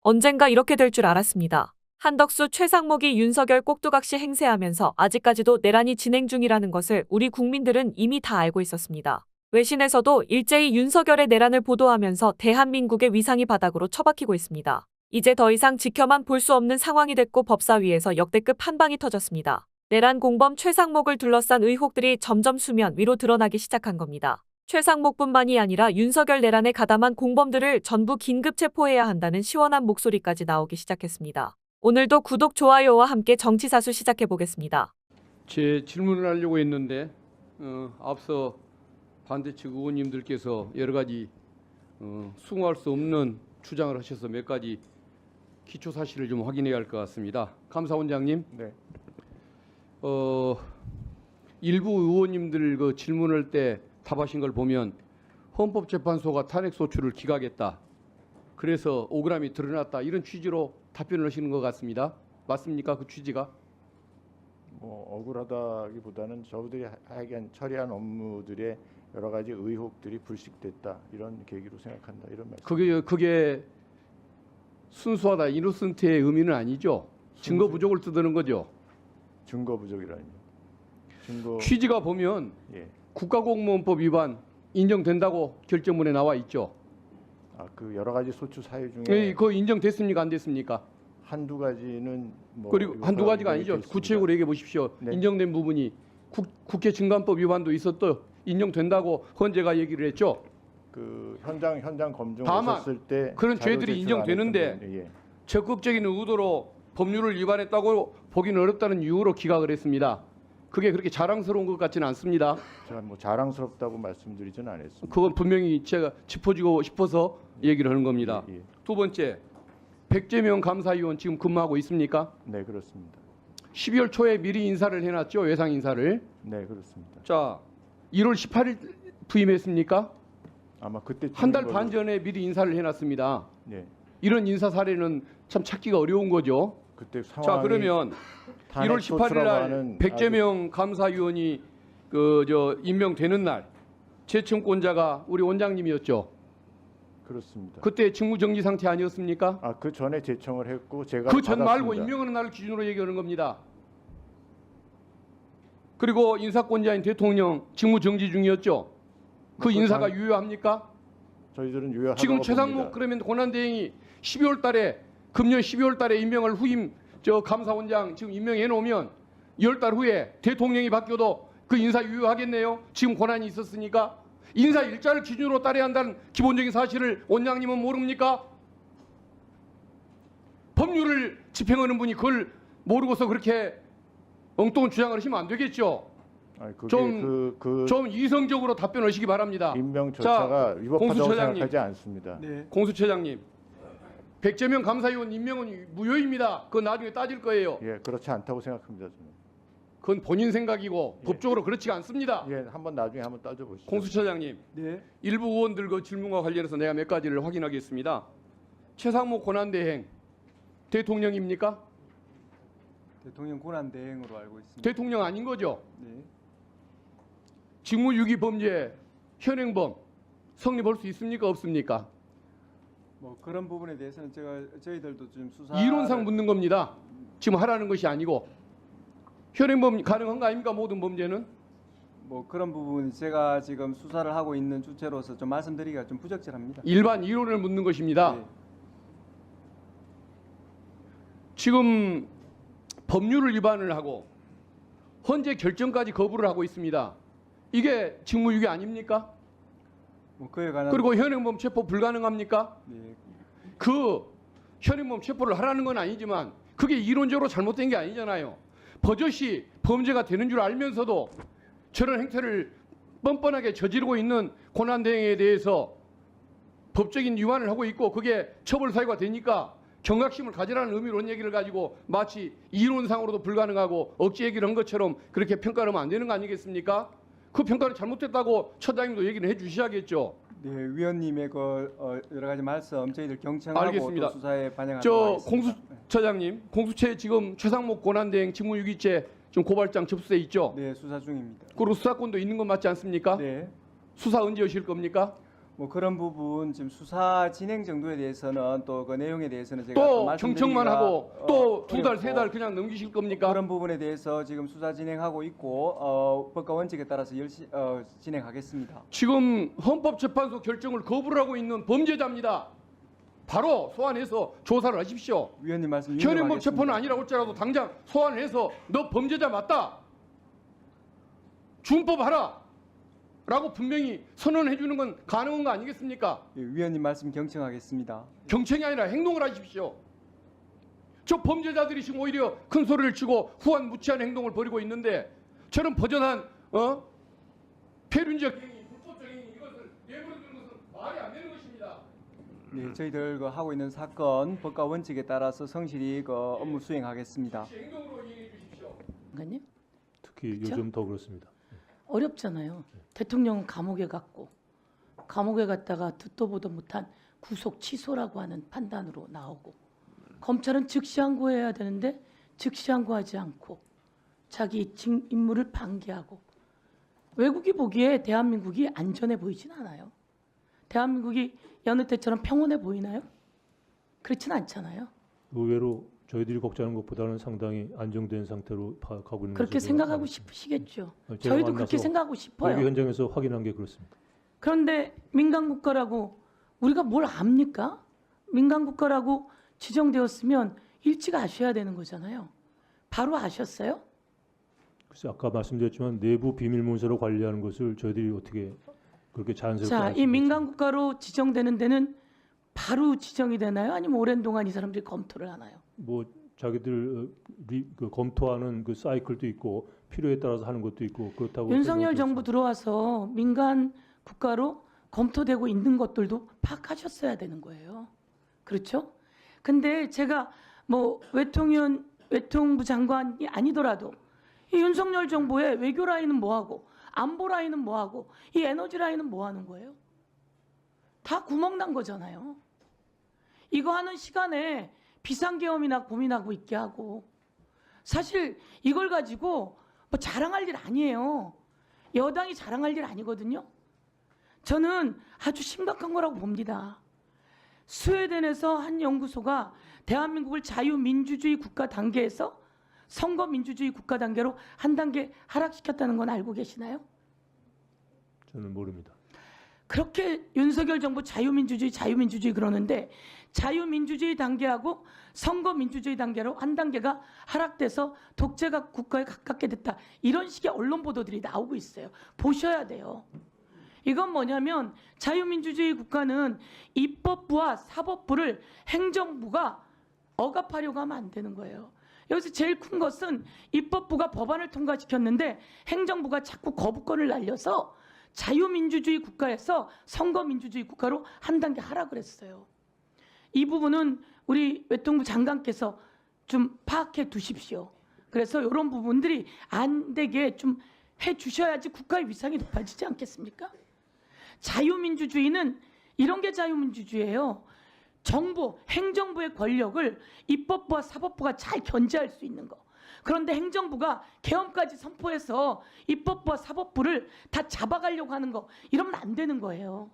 언젠가 이렇게 될 줄 알았습니다. 한덕수, 최상목이 윤석열 꼭두각시 행세하면서 아직까지도 내란이 진행 중이라는 것을 우리 국민들은 이미 다 알고 있었습니다. 외신에서도 일제히 윤석열의 내란을 보도하면서 대한민국의 위상이 바닥으로 처박히고 있습니다. 이제 더 이상 지켜만 볼 수 없는 상황이 됐고 법사위에서 역대급 한방이 터졌습니다. 내란 공범 최상목을 둘러싼 의혹들이 점점 수면 위로 드러나기 시작한 겁니다. 최상목뿐만이 아니라 윤석열 내란에 가담한 공범들을 전부 긴급 체포해야 한다는 시원한 목소리까지 나오기 시작했습니다. 오늘도 구독, 좋아요와 함께 정치사수 시작해보겠습니다. 제 질문을 하려고 했는데 앞서 반대측 의원님들께서 여러 가지 수긍할 수 없는 주장을 하셔서 몇 가지 기초 사실을 좀 확인해야 할 것 같습니다. 감사원장님, 네. 일부 의원님들 그 질문할 때 답하신 걸 보면 헌법재판소가 탄핵 소추를 기각했다. 그래서 억울함이 드러났다. 이런 취지로 답변을 하시는 것 같습니다. 맞습니까? 그 취지가? 뭐 억울하다기보다는 저들이 하여간 처리한 업무들의 여러 가지 의혹들이 불식됐다 이런 계기로 생각한다 이런 말씀. 그게 순수하다, 이노센트의 의미는 아니죠. 증거 부족을 떠드는 거죠. 증거 부족이라니. 증거. 취지가 보면 예. 국가공무원법 위반 인정된다고 결정문에 나와 있죠. 그 여러 가지 소추 사유 중에 그거 인정됐습니까? 안 됐습니까? 한두 가지는 뭐 그리고 한두 가지가 아니죠. 됐습니다. 구체적으로 얘기해 보십시오. 네. 인정된 부분이 국회 증감법 위반도 있었도 인정된다고 헌재가 얘기를 했죠. 그 현장 검증을 다만 했을 때 그런 자료 죄들이 제출 안 했던 인정되는데 부분이, 예. 적극적인 의도로 법률을 위반했다고 보기는 어렵다는 이유로 기각을 했습니다. 그게 그렇게 자랑스러운 것 같지는 않습니다. 제가 뭐 자랑스럽다고 말씀드리지는 않았습니다. 그건 분명히 제가 짚어주고 싶어서 얘기를 하는 겁니다. 예. 두 번째, 백재명 감사위원 지금 근무하고 있습니까? 네, 그렇습니다. 12월 초에 미리 인사를 해놨죠. 외상 인사를. 네, 그렇습니다. 자, 1월 18일 부임했습니까? 아마 그때 한 달 반 전에 미리 인사를 해놨습니다. 네, 이런 인사 사례는 참 찾기가 어려운 거죠. 그때 상황이 자, 그러면 1월 18일 날 백재명 감사위원이 임명되는 날 재청권자가 우리 원장님이었죠. 그렇습니다. 그때 직무정지 상태 아니었습니까? 그 전에 제청을 했고 제가 그 전 말고 받았습니다. 임명하는 날을 기준으로 얘기하는 겁니다. 그리고 인사권자인 대통령 직무정지 중이었죠. 그 인사가 유효합니까? 저희들은 유효하다고 지금 최상목 봅니다. 그러면 권한대행이 12월 달에 금년 12월 달에 임명을 후임 감사원장 지금 임명해 놓으면 10달 후에 대통령이 바뀌어도 그 인사 유효하겠네요. 지금 권한이 있었으니까. 인사 일자를 기준으로 따라야 한다는 기본적인 사실을 원장님은 모릅니까? 법률을 집행하는 분이 그걸 모르고서 그렇게 엉뚱한 주장을 하시면 안 되겠죠. 좀 이성적으로 답변하시기 바랍니다. 임명 절차가 위법하다고 공수처장님. 생각하지 않습니다. 네. 공수처장님, 백재명 감사위원 임명은 무효입니다. 그건 나중에 따질 거예요. 예, 그렇지 않다고 생각합니다. 저는. 그건 본인 생각이고 법적으로 그렇지가 않습니다. 예, 나중에 한번 따져보시죠. 공수처장님, 네. 일부 의원들 그 질문과 관련해서 내가 몇 가지를 확인하겠습니다. 최상목 권한대행 대통령입니까? 대통령 권한 대행으로 알고 있습니다. 대통령 아닌 거죠? 네. 직무유기 범죄 현행범 성립할 수 있습니까? 없습니까? 뭐 그런 부분에 대해서는 저희들도 좀 수사 이론상 묻는 겁니다. 지금 하라는 것이 아니고 현행범 가능한 거 아닙니까? 모든 범죄는? 뭐 그런 부분 제가 지금 수사를 하고 있는 주체로서 좀 말씀드리기가 좀 부적절합니다. 일반 이론을 묻는 것입니다. 네. 지금 법률을 위반을 하고 헌재 결정까지 거부를 하고 있습니다. 이게 직무유기 아닙니까? 뭐 그에 관한 그리고 현행범 체포 불가능합니까? 네. 그 현행범 체포를 하라는 건 아니지만 그게 이론적으로 잘못된 게 아니잖아요. 버젓이 범죄가 되는 줄 알면서도 저런 행태를 뻔뻔하게 저지르고 있는 권한대행에 대해서 법적인 위반을 하고 있고 그게 처벌 사유가 되니까 경각심을 가지라는 의미로 얘기를 가지고 마치 이론상으로도 불가능하고 억지 얘기를 한 것처럼 그렇게 평가를 하면 안 되는 거 아니겠습니까? 그 평가를 잘못했다고 처장님도 얘기를 해 주셔야겠죠. 네, 위원님의 여러 가지 말씀 저희들 경청하고 알겠습니다. 또 수사에 반영하도록 저 하겠습니다. 공수처장님, 공수처에 지금 최상목 권한대행 직무유기죄 지금 고발장 접수돼 있죠. 네, 수사 중입니다. 그리고 수사권도 있는 건 맞지 않습니까? 네. 수사 언제 하실 겁니까? 뭐 그런 부분 지금 수사 진행 정도에 대해서는 또 그 내용에 대해서는 제가 또 또 말씀드리기가 경청만 하고 또 두 달, 어렵고 세 달 그냥 넘기실 겁니까? 그런 부분에 대해서 지금 수사 진행하고 있고 법과 원칙에 따라서 진행하겠습니다. 지금 헌법재판소 결정을 거부를 하고 있는 범죄자입니다. 바로 소환해서 조사를 하십시오. 위원님 말씀 현행범 유념하겠습니다. 체포는 아니라고 할지라도 당장 소환해서 너 범죄자 맞다. 준법하라. 라고 분명히 선언해 주는 건 가능한 거 아니겠습니까? 예, 위원님 말씀 경청하겠습니다. 경청이 아니라 행동을 하십시오. 저 범죄자들이 지금 오히려 큰 소리를 치고 후한무치한 행동을 벌이고 있는데 저런 버젓한 폐륜적 행위, 불법적 행위 이것을 내버려두는 것은 말이 안 되는 것입니다. 네, 저희들 그 하고 있는 사건 법과 원칙에 따라서 성실히 그 업무 수행하겠습니다. 행동으로 이행해 주십시오. 장관님 특히 그쵸? 요즘 더 그렇습니다. 어렵잖아요. 대통령은 감옥에 갔고 감옥에 갔다가 듣도 보도 못한 구속 취소라고 하는 판단으로 나오고 검찰은 즉시 항고해야 되는데 즉시 항고하지 않고 자기 임무를 방기하고 외국이 보기에 대한민국이 안전해 보이진 않아요. 대한민국이 여느 때처럼 평온해 보이나요? 그렇진 않잖아요. 의외로 저희들이 걱정하는 것보다는 상당히 안정된 상태로 가고 있는 그렇게 것으로 생각하고 알고 있습니다. 싶으시겠죠. 제가 저희도 만나서 그렇게 생각하고 외교 싶어요. 현장에서 확인한 게 그렇습니다. 그런데 민간 국가라고 우리가 뭘 압니까? 민간 국가라고 지정되었으면 일찍 아셔야 되는 거잖아요. 바로 아셨어요? 글쎄 아까 말씀드렸지만 내부 비밀 문서로 관리하는 것을 저희들이 어떻게 그렇게 자연스럽게 자, 알 이 수가 민간 있습니까? 국가로 지정되는 데는 바로 지정이 되나요? 아니면 오랜 동안 이 사람들이 검토를 하나요? 뭐 자기들 그 검토하는 그 사이클도 있고 필요에 따라서 하는 것도 있고 그렇다고 윤석열 생각하고 정부 있습니다. 들어와서 민간 국가로 검토되고 있는 것들도 파악하셨어야 되는 거예요. 그렇죠? 근데 제가 뭐 외통부 장관이 아니더라도 이 윤석열 정부의 외교 라인은 뭐하고 안보 라인은 뭐하고 이 에너지 라인은 뭐하는 거예요? 다 구멍난 거잖아요. 이거 하는 시간에 비상계엄이나 고민하고 있게 하고 사실 이걸 가지고 뭐 자랑할 일 아니에요. 여당이 자랑할 일 아니거든요. 저는 아주 심각한 거라고 봅니다. 스웨덴에서 한 연구소가 대한민국을 자유민주주의 국가 단계에서 선거민주주의 국가 단계로 한 단계 하락시켰다는 건 알고 계시나요? 저는 모릅니다. 그렇게 윤석열 정부 자유민주주의 그러는데 자유민주주의 단계하고 선거민주주의 단계로 한 단계가 하락돼서 독재가 국가에 가깝게 됐다. 이런 식의 언론 보도들이 나오고 있어요. 보셔야 돼요. 이건 뭐냐면 자유민주주의 국가는 입법부와 사법부를 행정부가 억압하려고 하면 안 되는 거예요. 여기서 제일 큰 것은 입법부가 법안을 통과시켰는데 행정부가 자꾸 거부권을 날려서 자유민주주의 국가에서 선거민주주의 국가로 한 단계 하락을 했어요. 이 부분은 우리 외통부 장관께서 좀 파악해 두십시오. 그래서 이런 부분들이 안 되게 좀 해주셔야지 국가의 위상이 높아지지 않겠습니까? 자유민주주의는 이런 게 자유민주주의예요. 정부, 행정부의 권력을 입법부와 사법부가 잘 견제할 수 있는 거. 그런데 행정부가 계엄까지 선포해서 입법부와 사법부를 다 잡아가려고 하는 거, 이러면 안 되는 거예요.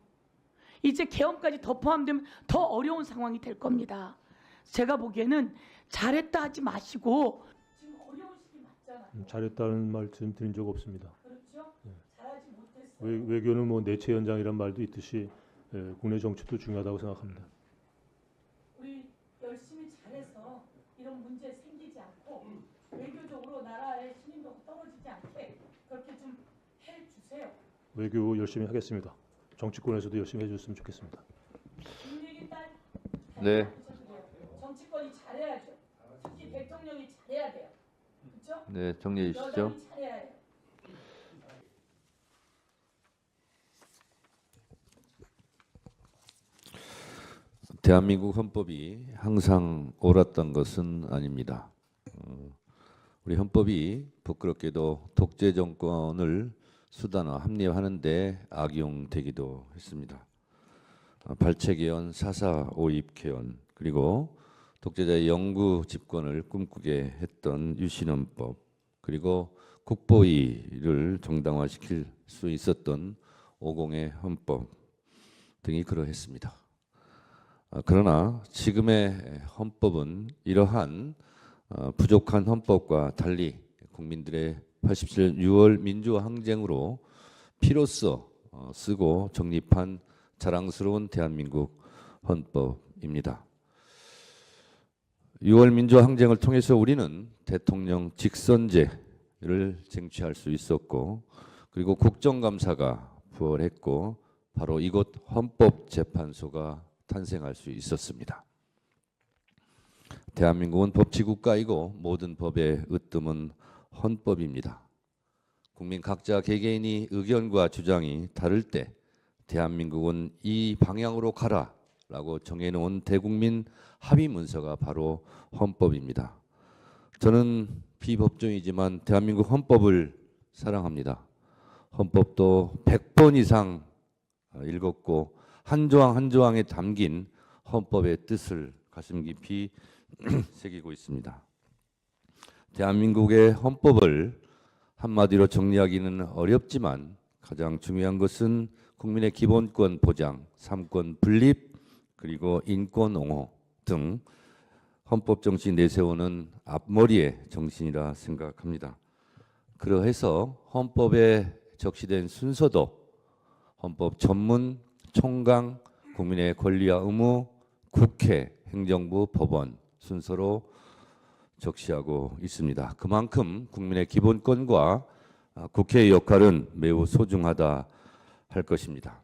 이제 계엄까지 더 포함되면 더 어려운 상황이 될 겁니다. 제가 보기에는 잘했다 하지 마시고 지금 어려운 시기 맞잖아요. 잘했다는 말 드린 적 없습니다. 그렇죠? 잘하지 못했어요. 외교는 뭐 내체 현장이란 말도 있듯이 국내 정치도 중요하다고 생각합니다. 우리 열심히 잘해서 이런 문제 생기지 않고 외교적으로 나라의 신임도가 떨어지지 않게 그렇게 좀 해주세요. 외교 열심히 하겠습니다. 정치권에서도 열심히 해줬으면 좋겠습니다. 국민에게 딸 네. 정치권이 잘해야죠. 특히 대통령이 잘해야 돼요. 그렇죠? 네, 정리해 주시죠. 여당이 잘해야 해요. 대한민국 헌법이 항상 옳았던 것은 아닙니다. 우리 헌법이 부끄럽게도 독재 정권을 수단화 합리화하는 데 악용되기도 했습니다. 발췌개헌, 사사 오입 개헌, 그리고 독재자의 영구 집권을 꿈꾸게 했던 유신헌법, 그리고 국보위를 정당화시킬 수 있었던 50의 헌법, 등이 그러했습니다. 그러나 지금의 헌법은 이러한 부족한 헌법과 달리 국민들의 87년 6월 민주화 항쟁으로 피로써 쓰고 정립한 자랑스러운 대한민국 헌법입니다. 6월 민주화 항쟁을 통해서 우리는 대통령 직선제를 쟁취할 수 있었고, 그리고 국정감사가 부활했고, 바로 이곳 헌법재판소가 탄생할 수 있었습니다. 대한민국은 법치국가이고 모든 법의 으뜸은 헌법입니다. 국민 각자 개개인이 의견과 주장이 다를 때 대한민국은 이 방향으로 가라라고 정해놓은 대국민 합의 문서가 바로 헌법입니다. 저는 비법조이지만 대한민국 헌법을 사랑합니다. 헌법도 100번 이상 읽었고 한 조항 한 조항에 담긴 헌법의 뜻을 가슴 깊이 새기고 있습니다. 대한민국의 헌법을 한마디로 정리하기는 어렵지만 가장 중요한 것은 국민의 기본권 보장, 삼권 분립, 그리고 인권 옹호 등 헌법 정신 내세우는 앞머리의 정신이라 생각합니다. 그러해서 헌법에 적시된 순서도 헌법 전문, 총강, 국민의 권리와 의무, 국회, 행정부, 법원 순서로 적시하고 있습니다. 그만큼 국민의 기본권과 국회의 역할은 매우 소중하다 할 것입니다.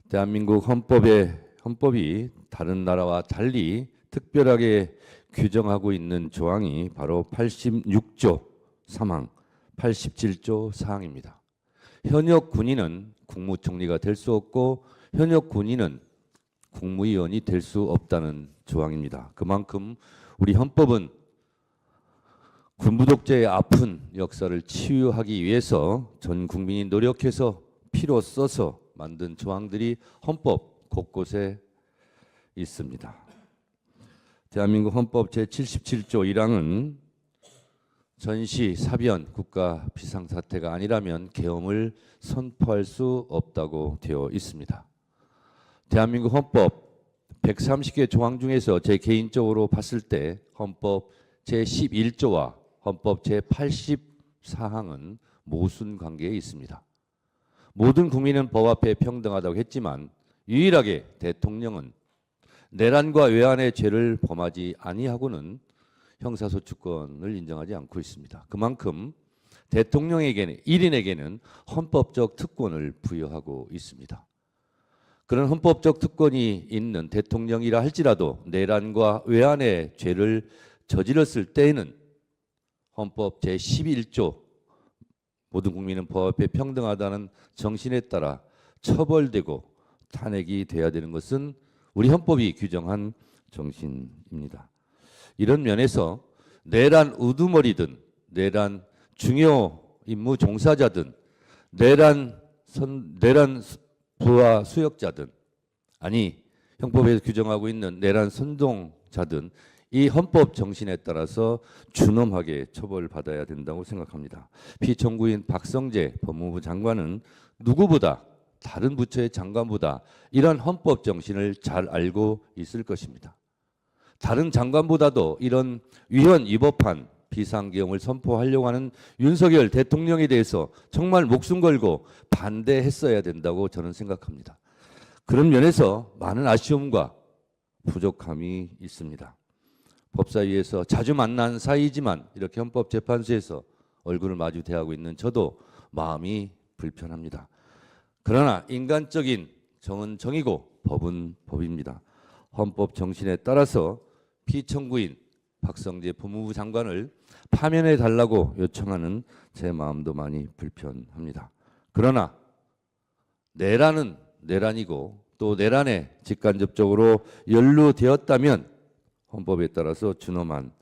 대한민국 헌법이 다른 나라와 달리 특별하게 규정하고 있는 조항이 바로 86조 3항, 87조 4항입니다. 현역 군인은 국무총리가 될 수 없고 현역 군인은 국무위원이 될 수 없다는 조항입니다. 그만큼 우리 헌법은 군부 독재의 아픈 역사를 치유하기 위해서 전 국민이 노력해서 피로 써서 만든 조항들이 헌법 곳곳에 있습니다. 대한민국 헌법 제77조 1항은 전시, 사변, 국가 비상사태가 아니라면 계엄을 선포할 수 없다고 되어 있습니다. 대한민국 헌법 130개 조항 중에서 제 개인적으로 봤을 때 헌법 제11조와 헌법 제84항은 모순 관계에 있습니다. 모든 국민은 법 앞에 평등하다고 했지만 유일하게 대통령은 내란과 외환의 죄를 범하지 아니하고는 형사소추권을 인정하지 않고 있습니다. 그만큼 대통령에게는, 1인에게는 헌법적 특권을 부여하고 있습니다. 그런 헌법적 특권이 있는 대통령이라 할지라도 내란과 외환의 죄를 저질렀을 때에는 헌법 제11조 모든 국민은 법 앞에 평등하다는 정신에 따라 처벌되고 탄핵이 돼야 되는 것은 우리 헌법이 규정한 정신입니다. 이런 면에서 내란 우두머리든 내란 중요 임무 종사자든 내란 부하 수역자든 아니 형법에서 규정하고 있는 내란 선동자든 이 헌법 정신에 따라서 준엄하게 처벌받아야 된다고 생각합니다. 피청구인 박성재 법무부 장관은 누구보다 다른 부처의 장관보다 이런 헌법 정신을 잘 알고 있을 것입니다. 다른 장관보다도 이런 위헌 위법한 비상계엄을 선포하려고 하는 윤석열 대통령에 대해서 정말 목숨 걸고 반대했어야 된다고 저는 생각합니다. 그런 면에서 많은 아쉬움과 부족함이 있습니다. 법사위에서 자주 만난 사이지만 이렇게 헌법재판소에서 얼굴을 마주 대하고 있는 저도 마음이 불편합니다. 그러나 인간적인 정은 정이고 법은 법입니다. 헌법 정신에 따라서 피청구인 박성재 법무부 장관을 파면해 달라고 요청하는 제 마음도 많이 불편합니다. 그러나 내란은 내란이고 또 내란에 직간접적으로 연루되었다면 헌법에 따라서 준엄한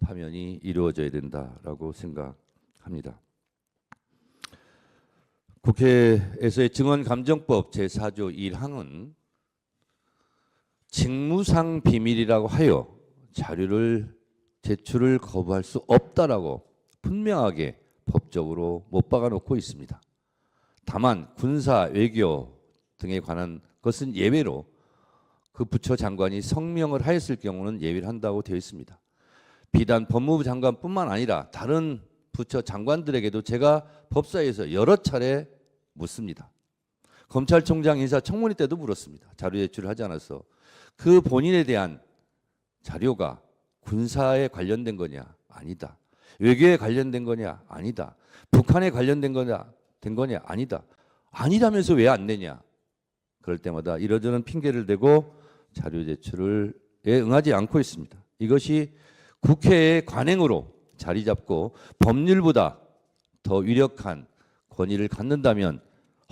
파면이 이루어져야 된다라고 생각합니다. 국회에서의 증언감정법 제4조 1항은 직무상 비밀이라고 하여 자료를 제출을 거부할 수 없다라고 분명하게 법적으로 못 박아놓고 있습니다. 다만 군사 외교 등에 관한 것은 예외로 그 부처 장관이 성명을 하였을 경우는 예외를 한다고 되어 있습니다. 비단 법무부 장관뿐만 아니라 다른 부처 장관들에게도 제가 법사위에서 여러 차례 묻습니다. 검찰총장 인사청문회 때도 물었습니다. 자료 제출을 하지 않아서 그 본인에 대한 자료가 군사에 관련된 거냐? 아니다. 외교에 관련된 거냐? 아니다. 북한에 관련된 거냐? 된 거냐? 아니다. 아니라면서 왜 안 내냐? 그럴 때마다 이러저런 핑계를 대고 자료 제출에 응하지 않고 있습니다. 이것이 국회의 관행으로 자리 잡고 법률보다 더 위력한 권위를 갖는다면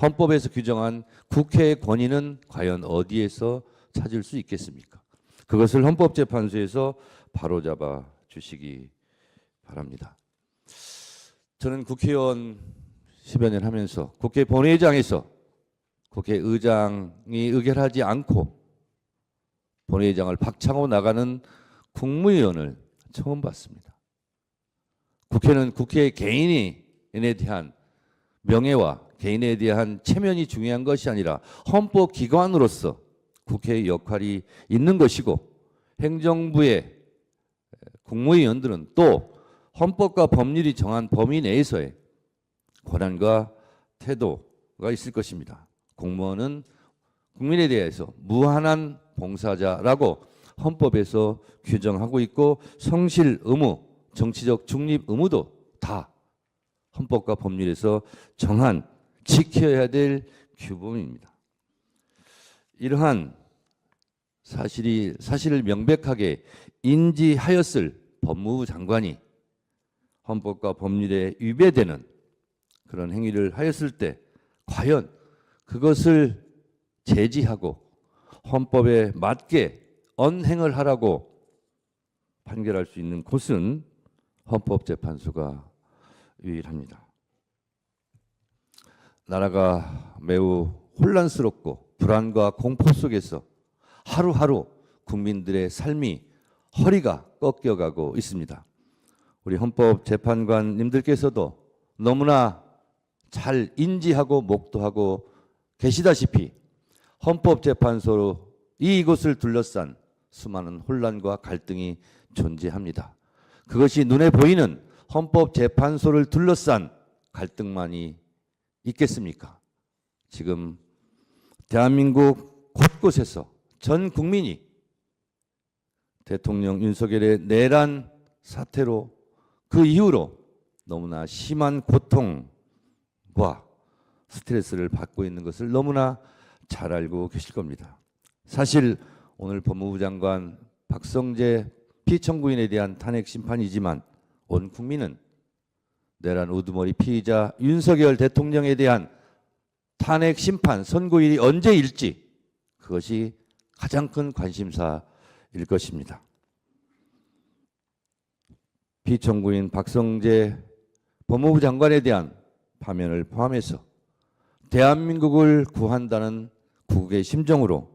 헌법에서 규정한 국회의 권위는 과연 어디에서 찾을 수 있겠습니까? 그것을 헌법재판소에서 바로잡아 주시기 바랍니다. 저는 국회의원 10여 년 하면서 국회 본회의장에서 국회의장이 의결하지 않고 본회의장을 박차고 나가는 국무위원을 처음 봤습니다. 국회는 국회의 개인에 대한 명예와 개인에 대한 체면이 중요한 것이 아니라 헌법기관으로서 국회의 역할이 있는 것이고 행정부의 국무위원들은 또 헌법과 법률이 정한 범위 내에서의 권한과 태도가 있을 것입니다. 공무원은 국민에 대해서 무한한 봉사자라고 헌법에서 규정하고 있고 성실 의무, 정치적 중립 의무도 다 헌법과 법률에서 정한 지켜야 될 규범입니다. 이러한 사실을 명백하게 인지하였을 법무부 장관이 헌법과 법률에 위배되는 그런 행위를 하였을 때 과연 그것을 제지하고 헌법에 맞게 언행을 하라고 판결할 수 있는 곳은 헌법재판소가 유일합니다. 나라가 매우 혼란스럽고 불안과 공포 속에서 하루하루 국민들의 삶이 허리가 꺾여가고 있습니다. 우리 헌법재판관님들께서도 너무나 잘 인지하고 목도하고 계시다시피 헌법재판소로 이곳을 둘러싼 수많은 혼란과 갈등이 존재합니다. 그것이 눈에 보이는 헌법재판소를 둘러싼 갈등만이 있겠습니까? 지금 대한민국 곳곳에서 전 국민이 대통령 윤석열의 내란 사태로 그 이후로 너무나 심한 고통과 스트레스를 받고 있는 것을 너무나 잘 알고 계실 겁니다. 사실 오늘 법무부 장관 박성재 피청구인에 대한 탄핵 심판이지만 온 국민은 내란 우두머리 피의자 윤석열 대통령에 대한 탄핵 심판 선고일이 언제일지 그것이 가장 큰 관심사일 것입니다. 피청구인 박성재 법무부 장관에 대한 파면을 포함해서 대한민국을 구한다는 국의 심정으로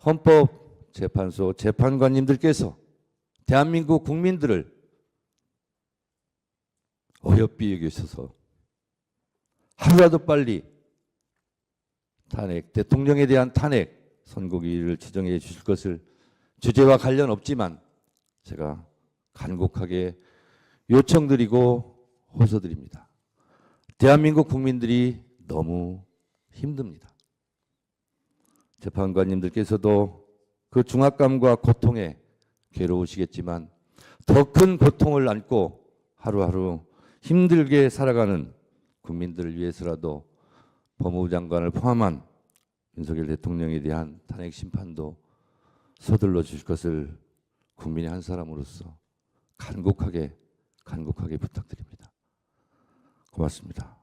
헌법재판소 재판관님들께서 대한민국 국민들을 어여삐 여기셔서 하루라도 빨리 탄핵, 대통령에 대한 탄핵 선고기일을 지정해 주실 것을 주제와 관련 없지만 제가 간곡하게 요청드리고 호소드립니다. 대한민국 국민들이 너무 힘듭니다. 재판관님들께서도 그 중압감과 고통에 괴로우시겠지만 더 큰 고통을 안고 하루하루 힘들게 살아가는 국민들을 위해서라도 법무부 장관을 포함한 윤석열 대통령에 대한 탄핵 심판도 서둘러 주실 것을 국민의 한 사람으로서 간곡하게 부탁드립니다. 고맙습니다.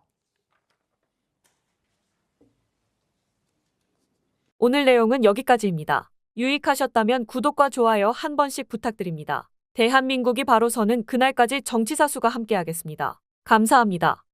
오늘 내용은 여기까지입니다. 유익하셨다면 구독과 좋아요 한 번씩 부탁드립니다. 대한민국이 바로 서는 그날까지 정치사수가 함께하겠습니다. 감사합니다.